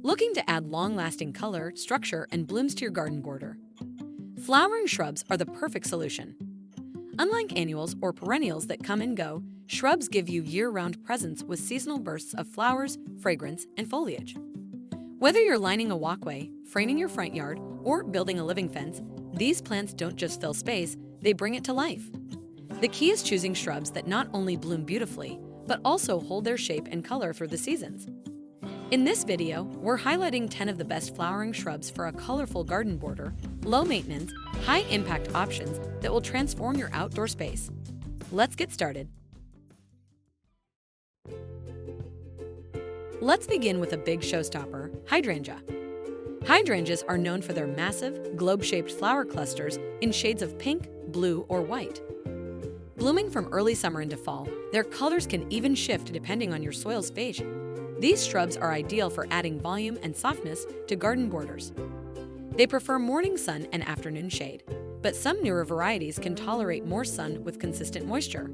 Looking to add long-lasting color, structure, and blooms to your garden border? Flowering shrubs are the perfect solution. Unlike annuals or perennials that come and go, shrubs give you year-round presence with seasonal bursts of flowers, fragrance, and foliage. Whether you're lining a walkway, framing your front yard, or building a living fence, these plants don't just fill space, they bring it to life. The key is choosing shrubs that not only bloom beautifully, but also hold their shape and color through the seasons. In this video, we're highlighting 10 of the best flowering shrubs for a colorful garden border, low-maintenance, high-impact options that will transform your outdoor space. Let's get started. Let's begin with a big showstopper, Hydrangea. Hydrangeas are known for their massive, globe-shaped flower clusters in shades of pink, blue, or white. Blooming from early summer into fall, their colors can even shift depending on your soil's phase. These shrubs are ideal for adding volume and softness to garden borders. They prefer morning sun and afternoon shade, but some newer varieties can tolerate more sun with consistent moisture.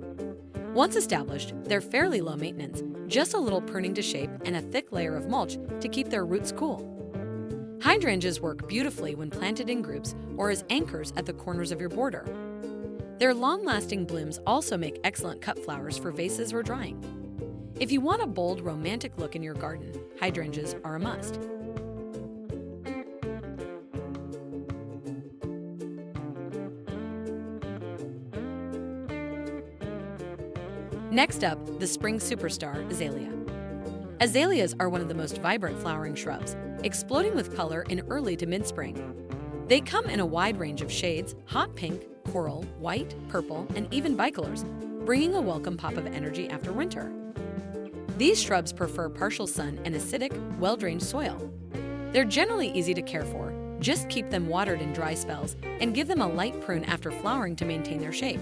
Once established, they're fairly low maintenance, just a little pruning to shape and a thick layer of mulch to keep their roots cool. Hydrangeas work beautifully when planted in groups or as anchors at the corners of your border. Their long-lasting blooms also make excellent cut flowers for vases or drying. If you want a bold, romantic look in your garden, hydrangeas are a must. Next up, the spring superstar, Aelia. Azaleas are one of the most vibrant flowering shrubs, exploding with color in early to mid-spring. They come in a wide range of shades: hot pink, coral, white, purple, and even bicolors, bringing a welcome pop of energy after winter. These shrubs prefer partial sun and acidic, well-drained soil. They're generally easy to care for. Just keep them watered in dry spells and give them a light prune after flowering to maintain their shape.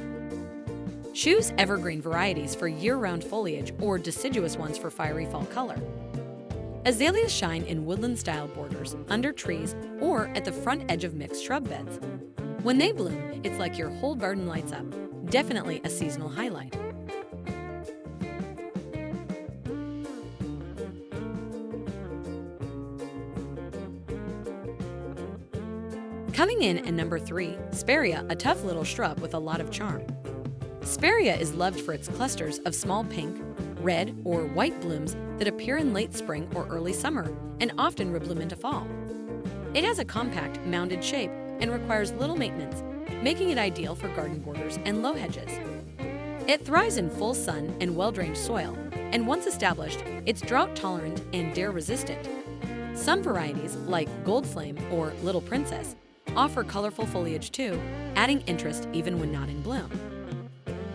Choose evergreen varieties for year-round foliage or deciduous ones for fiery fall color. Azaleas shine in woodland-style borders, under trees, or at the front edge of mixed shrub beds. When they bloom, it's like your whole garden lights up. Definitely a seasonal highlight. Coming in at number 3, Sparia, a tough little shrub with a lot of charm. Sparia is loved for its clusters of small pink, red, or white blooms that appear in late spring or early summer and often rebloom into fall. It has a compact, mounded shape and requires little maintenance, making it ideal for garden borders and low hedges. It thrives in full sun and well-drained soil, and once established, it's drought-tolerant and dare-resistant. Some varieties, like Gold Flame or Little Princess, offer colorful foliage too, adding interest even when not in bloom.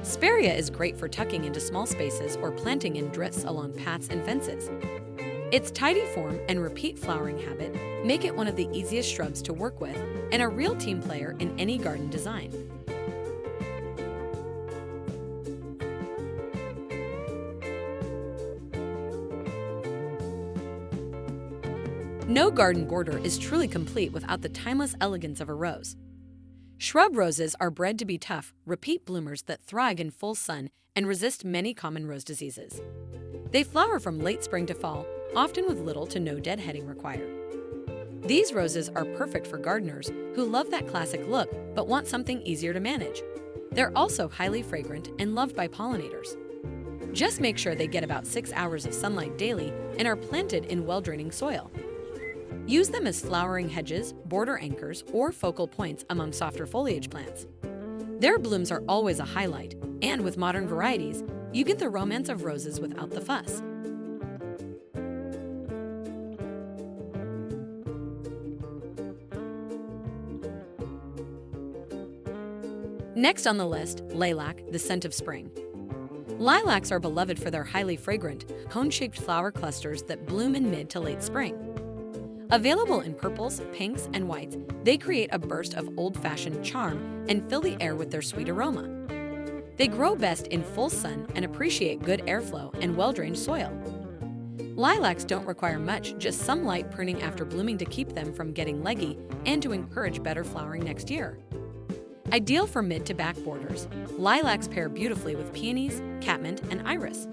Sparia is great for tucking into small spaces or planting in drifts along paths and fences. Its tidy form and repeat flowering habit make it one of the easiest shrubs to work with and a real team player in any garden design. No garden border is truly complete without the timeless elegance of a rose. Shrub roses are bred to be tough, repeat bloomers that thrive in full sun and resist many common rose diseases. They flower from late spring to fall, often with little to no deadheading required. These roses are perfect for gardeners who love that classic look but want something easier to manage. They're also highly fragrant and loved by pollinators. Just make sure they get about 6 hours of sunlight daily and are planted in well-draining soil. Use them as flowering hedges, border anchors, or focal points among softer foliage plants. Their blooms are always a highlight, and with modern varieties, you get the romance of roses without the fuss. Next on the list, Lilac, the scent of spring. Lilacs are beloved for their highly fragrant, cone-shaped flower clusters that bloom in mid to late spring. Available in purples, pinks, and whites, they create a burst of old-fashioned charm and fill the air with their sweet aroma. They grow best in full sun and appreciate good airflow and well-drained soil. Lilacs don't require much, just some light pruning after blooming to keep them from getting leggy and to encourage better flowering next year. Ideal for mid to back borders, lilacs pair beautifully with peonies, catmint, and iris.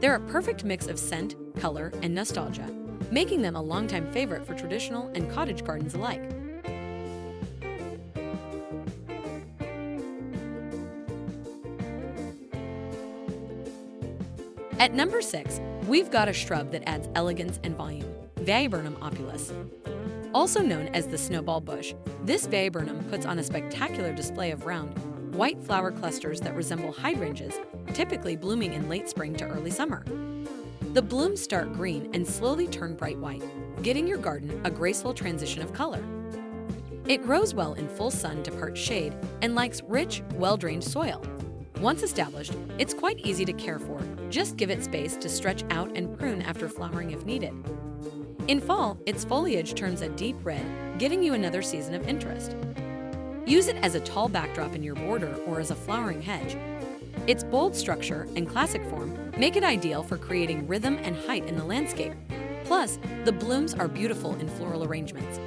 They're a perfect mix of scent, color, and nostalgia, making them a longtime favorite for traditional and cottage gardens alike. At number 6, we've got a shrub that adds elegance and volume, Viburnum opulus. Also known as the snowball bush, this viburnum puts on a spectacular display of round, white flower clusters that resemble hydrangeas, typically blooming in late spring to early summer. The blooms start green and slowly turn bright white, giving your garden a graceful transition of color. It grows well in full sun to part shade and likes rich, well-drained soil. Once established, it's quite easy to care for. Just give it space to stretch out and prune after flowering if needed. In fall, its foliage turns a deep red, giving you another season of interest. Use it as a tall backdrop in your border or as a flowering hedge. Its bold structure and classic form make it ideal for creating rhythm and height in the landscape. Plus, the blooms are beautiful in floral arrangements.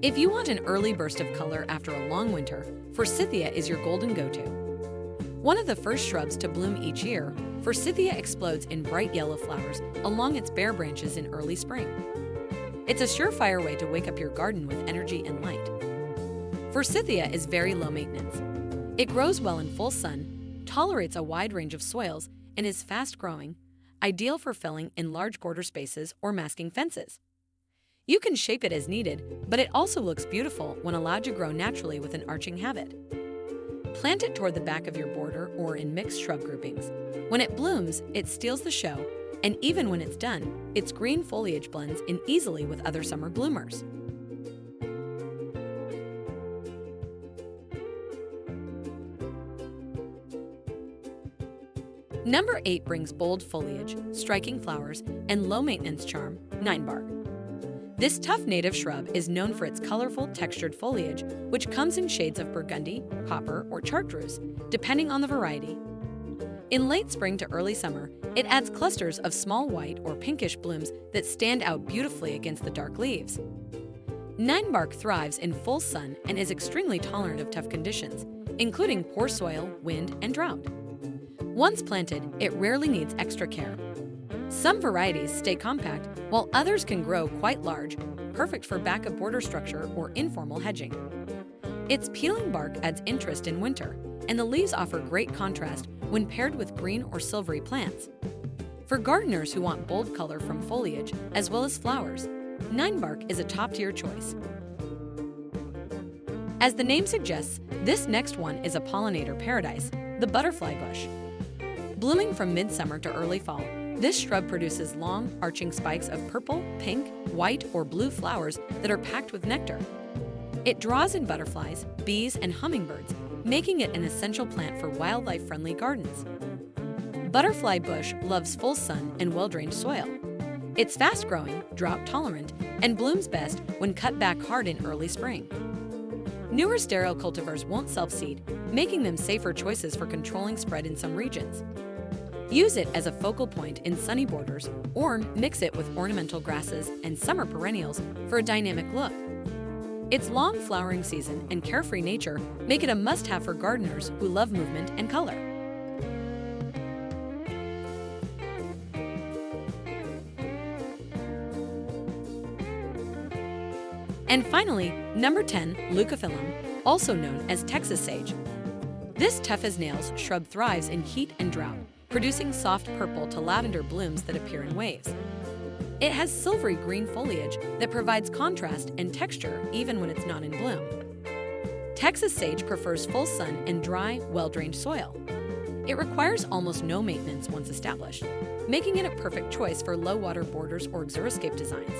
If you want an early burst of color after a long winter, Forythia is your golden go-to. One of the first shrubs to bloom each year, Forythia explodes in bright yellow flowers along its bare branches in early spring. It's a surefire way to wake up your garden with energy and light. Forythia is very low maintenance. It grows well in full sun, tolerates a wide range of soils, and is fast-growing, ideal for filling in large border spaces or masking fences. You can shape it as needed, but it also looks beautiful when allowed to grow naturally with an arching habit. Plant it toward the back of your border or in mixed shrub groupings. When it blooms, it steals the show, and even when it's done, its green foliage blends in easily with other summer bloomers. Number 8 brings bold foliage, striking flowers, and low-maintenance charm, Ninebark. This tough native shrub is known for its colorful, textured foliage, which comes in shades of burgundy, copper, or chartreuse, depending on the variety. In late spring to early summer, it adds clusters of small white or pinkish blooms that stand out beautifully against the dark leaves. Ninebark thrives in full sun and is extremely tolerant of tough conditions, including poor soil, wind, and drought. Once planted, it rarely needs extra care. Some varieties stay compact, while others can grow quite large, perfect for back-of-border structure or informal hedging. Its peeling bark adds interest in winter, and the leaves offer great contrast when paired with green or silvery plants. For gardeners who want bold color from foliage as well as flowers, Ninebark is a top-tier choice. As the name suggests, this next one is a pollinator paradise, the butterfly bush. Blooming from midsummer to early fall, this shrub produces long, arching spikes of purple, pink, white, or blue flowers that are packed with nectar. It draws in butterflies, bees, and hummingbirds, making it an essential plant for wildlife-friendly gardens. Butterfly bush loves full sun and well-drained soil. It's fast-growing, drought-tolerant, and blooms best when cut back hard in early spring. Newer sterile cultivars won't self-seed, making them safer choices for controlling spread in some regions. Use it as a focal point in sunny borders or mix it with ornamental grasses and summer perennials for a dynamic look. Its long flowering season and carefree nature make it a must-have for gardeners who love movement and color. And finally, number 10, Leucophyllum, also known as Texas sage. This tough-as-nails shrub thrives in heat and drought, producing soft purple to lavender blooms that appear in waves. It has silvery green foliage that provides contrast and texture even when it's not in bloom. Texas sage prefers full sun and dry, well-drained soil. It requires almost no maintenance once established, making it a perfect choice for low-water borders or xeriscape designs.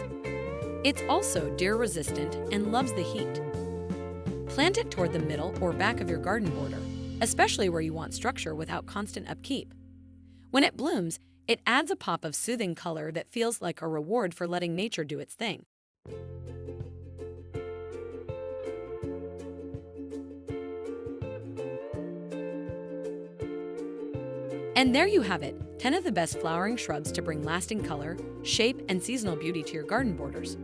It's also deer-resistant and loves the heat. Plant it toward the middle or back of your garden border, especially where you want structure without constant upkeep. When it blooms, it adds a pop of soothing color that feels like a reward for letting nature do its thing. And there you have it, 10 of the best flowering shrubs to bring lasting color, shape, and seasonal beauty to your garden borders.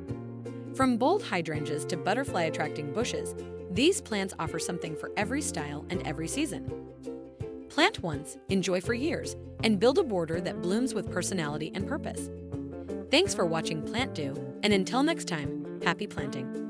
From bold hydrangeas to butterfly-attracting bushes, These plants offer something for every style and every season. Plant once, enjoy for years, and build a border that blooms with personality and purpose. Thanks for watching PlantDo, and until next time, happy planting!